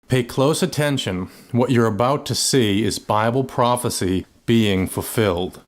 Pay close attention. What you're about to see is Bible prophecy being fulfilled.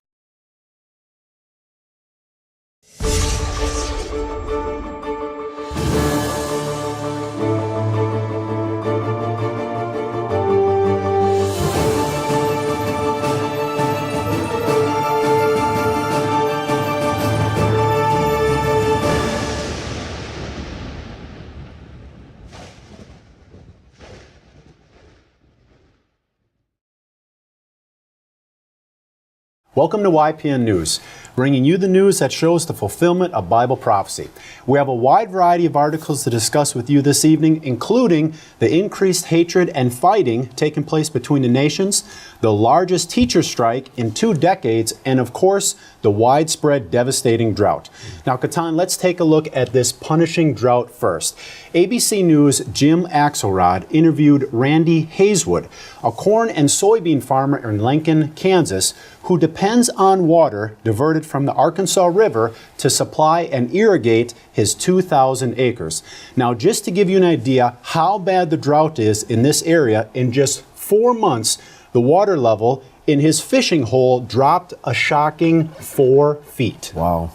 Welcome to YPN News, bringing you the news that shows the fulfillment of Bible prophecy. We have a wide variety of articles to discuss with you this evening, including the increased hatred and fighting taking place between the nations, the largest teacher strike in 2 decades, and of course, the widespread devastating drought. Now, Katan, let's take a look at this punishing drought first. ABC News' Jim Axelrod interviewed Randy Hayeswood, a corn and soybean farmer in Lincoln, Kansas, who depends on water diverted from the Arkansas River to supply and irrigate his 2,000 acres. Now, just to give you an idea how bad the drought is in this area, in just 4 months, the water level in his fishing hole dropped a shocking 4 feet. Wow.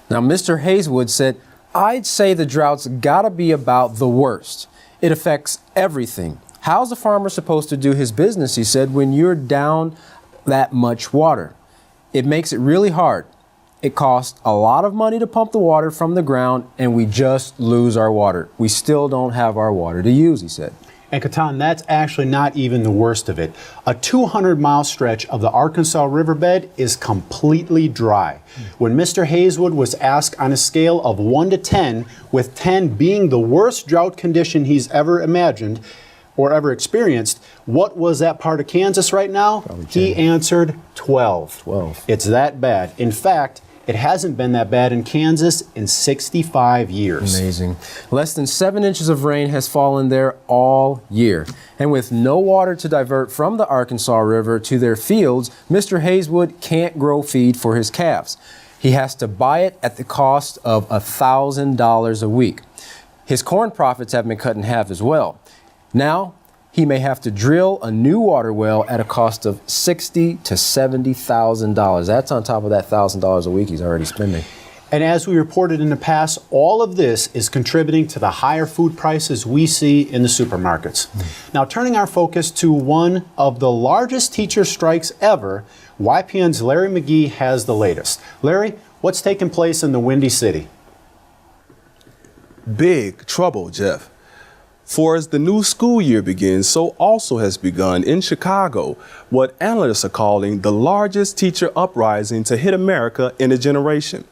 Now, Mr. Hayeswood said, "I'd say the drought's gotta be about the worst. It affects everything. How's a farmer supposed to do his business," he said, "when you're down that much water? It makes it really hard. It costs a lot of money to pump the water from the ground, and we just lose our water. We still don't have our water to use," he said. And Katan, that's actually not even the worst of it. A 200-mile stretch of the Arkansas riverbed is completely dry. When Mr. Hayeswood was asked on a scale of 1 to 10, with 10 being the worst drought condition he's ever imagined or ever experienced, what was that part of Kansas right now? He answered 12. 12. It's that bad. In fact, it hasn't been that bad in Kansas in 65 years. Amazing. Less than 7 inches of rain has fallen there all year. And with no water to divert from the Arkansas River to their fields, Mr. Hayeswood can't grow feed for his calves. He has to buy it at the cost of $1,000 a week. His corn profits have been cut in half as well. Now, he may have to drill a new water well at a cost of $60,000 to $70,000. That's on top of that $1,000 a week he's already spending. And as we reported in the past, all of this is contributing to the higher food prices we see in the supermarkets. Now, turning our focus to one of the largest teacher strikes ever, YPN's Larry McGee has the latest. Larry, what's taking place in the Windy City? Big trouble, Jeff. For as the new school year begins, so also has begun in Chicago what analysts are calling the largest teacher uprising to hit America in a generation.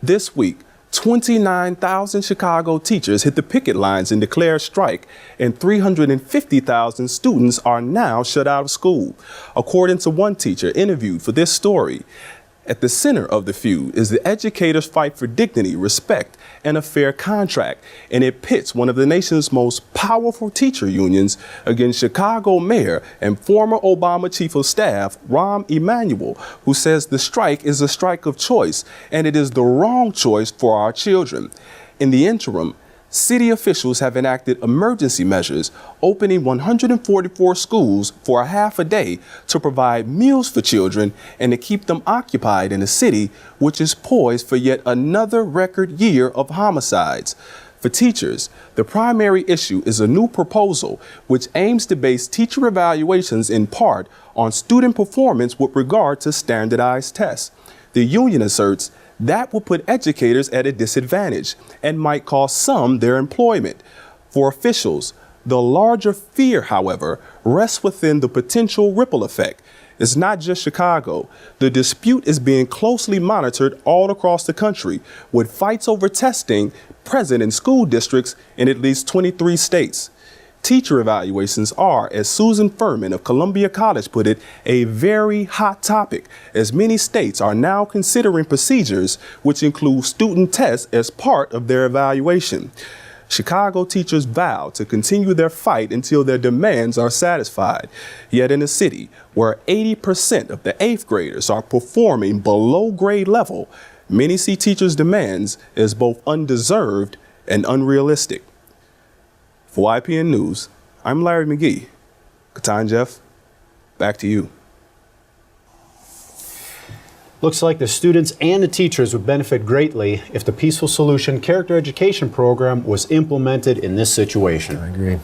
This week, 29,000 Chicago teachers hit the picket lines and declared strike, and 350,000 students are now shut out of school. According to one teacher interviewed for this story, at the center of the feud is the educators' fight for dignity, respect, and a fair contract, and it pits one of the nation's most powerful teacher unions against Chicago Mayor and former Obama Chief of Staff, Rahm Emanuel, who says the strike is a strike of choice, and it is the wrong choice for our children. In the interim, city officials have enacted emergency measures, opening 144 schools for a half a day to provide meals for children and to keep them occupied in a city which is poised for yet another record year of homicides. For teachers, the primary issue is a new proposal which aims to base teacher evaluations in part on student performance with regard to standardized tests. The union asserts that will put educators at a disadvantage and might cost some their employment. For officials, the larger fear, however, rests within the potential ripple effect. It's not just Chicago. The dispute is being closely monitored all across the country, with fights over testing present in school districts in at least 23 states. Teacher evaluations are, as Susan Furman of Columbia College put it, a very hot topic, as many states are now considering procedures which include student tests as part of their evaluation. Chicago teachers vow to continue their fight until their demands are satisfied. Yet in a city where 80% of the 8th graders are performing below grade level, many see teachers' demands as both undeserved and unrealistic. For YPN News, I'm Larry McGee. Katan Jeff, back to you. Looks like the students and the teachers would benefit greatly if the Peaceful Solution Character Education Program was implemented in this situation. I agree.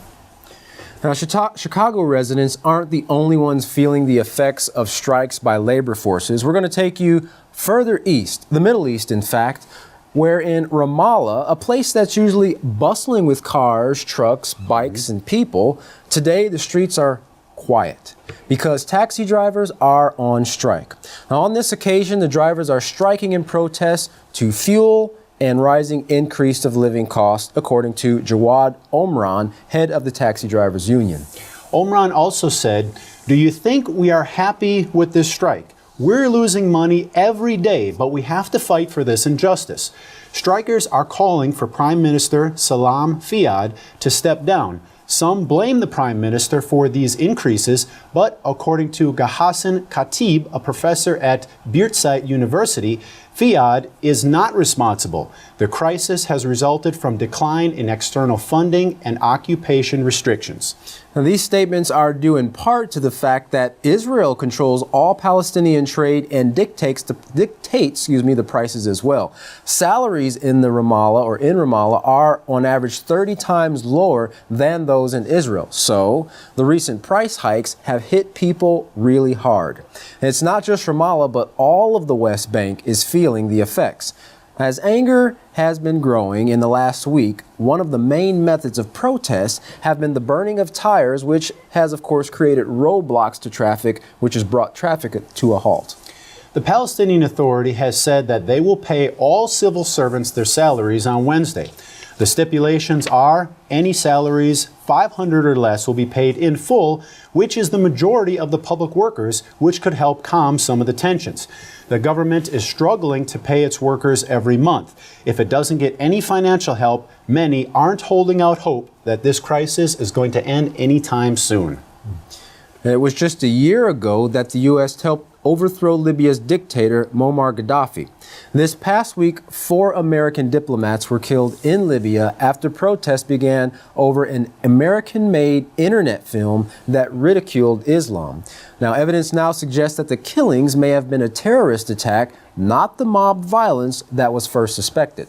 Now, Chicago residents aren't the only ones feeling the effects of strikes by labor forces. We're going to take you further east, the Middle East, in fact, where in Ramallah, a place that's usually bustling with cars, trucks, bikes, and people, today the streets are quiet because taxi drivers are on strike. Now, on this occasion, the drivers are striking in protest to fuel and rising increase of living costs, according to Jawad Omran, head of the Taxi Drivers Union. Omran also said, "Do you think we are happy with this strike? We're losing money every day, but we have to fight for this injustice." Strikers are calling for Prime Minister Salam Fayyad to step down. Some blame the Prime Minister for these increases, but according to Ghassan Khatib, a professor at Birzeit University, Fayyad is not responsible. The crisis has resulted from decline in external funding and occupation restrictions. Now, these statements are due in part to the fact that Israel controls all Palestinian trade and dictates the prices as well. Salaries in Ramallah are on average 30 times lower than those in Israel. So the recent price hikes have hit people really hard. And it's not just Ramallah, but all of the West Bank is feeling the effects. As anger has been growing in the last week, one of the main methods of protest have been the burning of tires, which has, of course, created roadblocks to traffic, which has brought traffic to a halt. The Palestinian Authority has said that they will pay all civil servants their salaries on Wednesday. The stipulations are any salaries 500 or less will be paid in full, which is the majority of the public workers, which could help calm some of the tensions. The government is struggling to pay its workers every month. If it doesn't get any financial help, many aren't holding out hope that this crisis is going to end anytime soon. It was just a year ago that the U.S. helped overthrow Libya's dictator, Muammar Gaddafi. This past week, 4 American diplomats were killed in Libya after protests began over an American-made internet film that ridiculed Islam. Now, evidence now suggests that the killings may have been a terrorist attack, not the mob violence that was first suspected.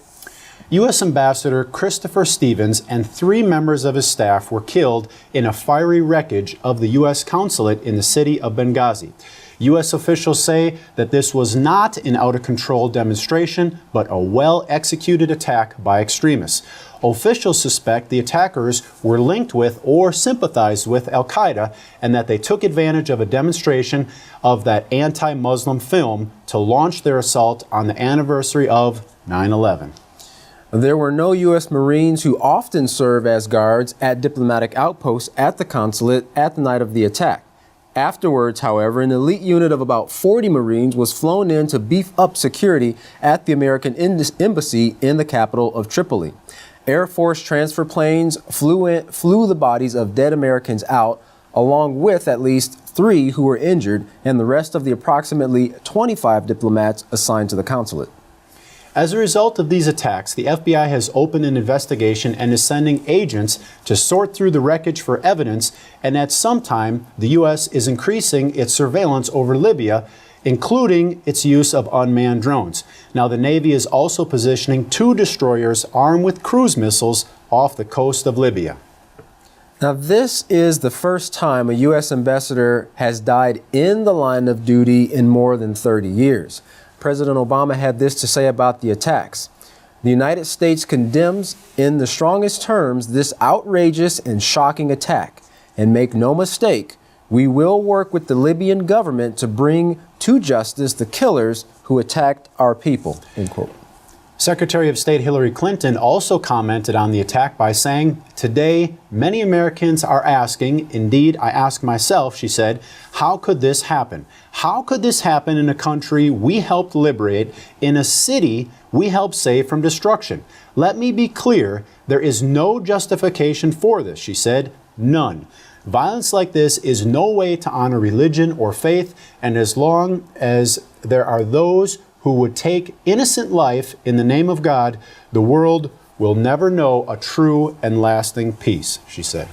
U.S. Ambassador Christopher Stevens and 3 members of his staff were killed in a fiery wreckage of the U.S. consulate in the city of Benghazi. U.S. officials say that this was not an out-of-control demonstration, but a well-executed attack by extremists. Officials suspect the attackers were linked with or sympathized with al-Qaeda and that they took advantage of a demonstration of that anti-Muslim film to launch their assault on the anniversary of 9/11. There were no U.S. Marines who often serve as guards at diplomatic outposts at the consulate at the night of the attack. Afterwards, however, an elite unit of about 40 Marines was flown in to beef up security at the American embassy in the capital of Tripoli. Air Force transfer planes flew the bodies of dead Americans out, along with at least 3 who were injured and the rest of the approximately 25 diplomats assigned to the consulate. As a result of these attacks, the FBI has opened an investigation and is sending agents to sort through the wreckage for evidence, and at some time, the U.S. is increasing its surveillance over Libya, including its use of unmanned drones. Now, the Navy is also positioning 2 destroyers armed with cruise missiles off the coast of Libya. Now, this is the first time a U.S. ambassador has died in the line of duty in more than 30 years. President Obama had this to say about the attacks. The United States condemns in the strongest terms this outrageous and shocking attack. And make no mistake, we will work with the Libyan government to bring to justice the killers who attacked our people, end quote. Secretary of State Hillary Clinton also commented on the attack by saying, "Today, many Americans are asking, indeed, I ask myself," she said, "how could this happen? How could this happen in a country we helped liberate, in a city we helped save from destruction? Let me be clear, there is no justification for this," she said, "none. Violence like this is no way to honor religion or faith, and as long as there are those who would take innocent life in the name of God, the world will never know a true and lasting peace," she said.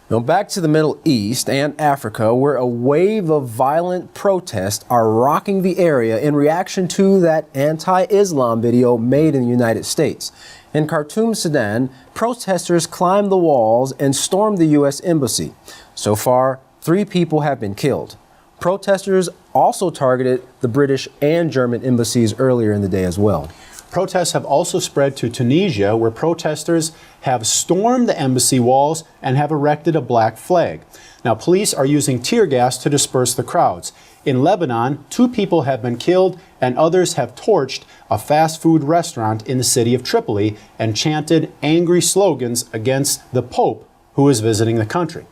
Now back to the Middle East and Africa, where a wave of violent protests are rocking the area in reaction to that anti-Islam video made in the United States. In Khartoum, Sudan, protesters climbed the walls and stormed the U.S. Embassy. So far, 3 people have been killed. Protesters also targeted the British and German embassies earlier in the day as well. Protests have also spread to Tunisia, where protesters have stormed the embassy walls and have erected a black flag. Now, police are using tear gas to disperse the crowds. In Lebanon, 2 people have been killed and others have torched a fast food restaurant in the city of Tripoli and chanted angry slogans against the Pope, who is visiting the country.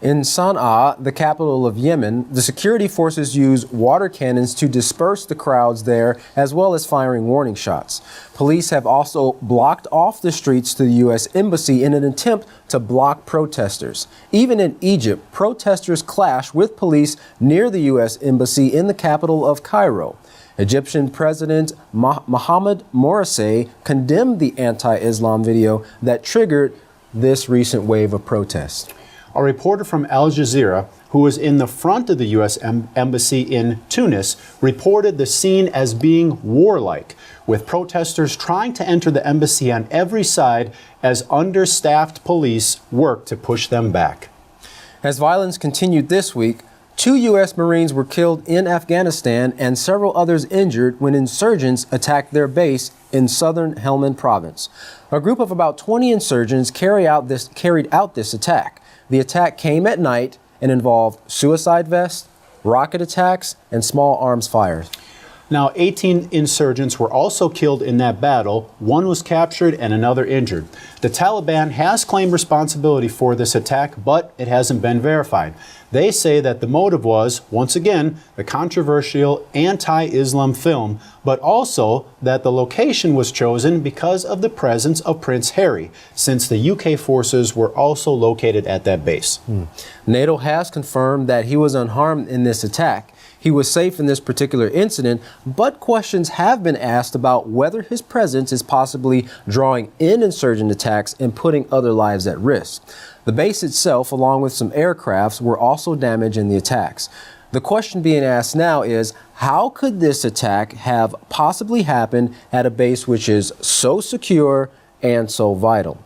In Sana'a, the capital of Yemen, the security forces used water cannons to disperse the crowds there, as well as firing warning shots. Police have also blocked off the streets to the U.S. Embassy in an attempt to block protesters. Even in Egypt, protesters clashed with police near the U.S. Embassy in the capital of Cairo. Egyptian President Mohamed Morsi condemned the anti-Islam video that triggered this recent wave of protests. A reporter from Al Jazeera, who was in the front of the U.S. Embassy in Tunis, reported the scene as being warlike, with protesters trying to enter the embassy on every side as understaffed police worked to push them back. As violence continued this week, 2 U.S. Marines were killed in Afghanistan and several others injured when insurgents attacked their base in southern Helmand province. A group of about 20 insurgents carried out this attack. The attack came at night and involved suicide vests, rocket attacks, and small arms fires. Now, 18 insurgents were also killed in that battle. 1 was captured and another injured. The Taliban has claimed responsibility for this attack, but it hasn't been verified. They say that the motive was, once again, the controversial anti-Islam film, but also that the location was chosen because of the presence of Prince Harry, since the UK forces were also located at that base. NATO has confirmed that he was unharmed in this attack. He was safe in this particular incident, but questions have been asked about whether his presence is possibly drawing in insurgent attacks and putting other lives at risk. The base itself, along with some aircrafts, were also damaged in the attacks. The question being asked now is, how could this attack have possibly happened at a base which is so secure and so vital?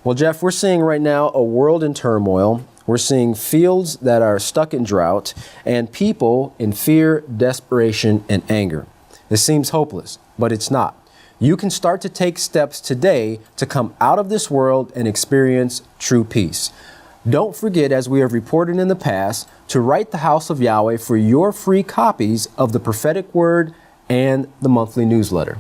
Well, Jeff, we're seeing right now a world in turmoil. We're seeing fields that are stuck in drought and people in fear, desperation, and anger. This seems hopeless, but it's not. You can start to take steps today to come out of this world and experience true peace. Don't forget, as we have reported in the past, to write the House of Yahweh for your free copies of the prophetic word and the monthly newsletter.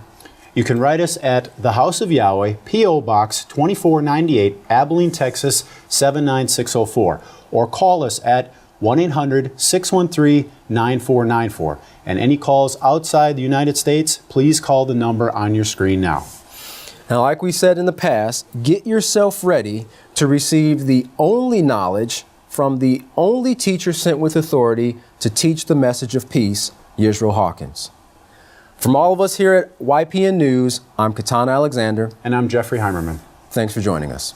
You can write us at the House of Yahweh, P.O. Box 2498, Abilene, Texas 79604, or call us at 1-800-613-9494. And any calls outside the United States, please call the number on your screen now. Now, like we said in the past, get yourself ready to receive the only knowledge from the only teacher sent with authority to teach the message of peace, Yisrael Hawkins. From all of us here at YPN News, I'm Katana Alexander. And I'm Jeffrey Heimerman. Thanks for joining us.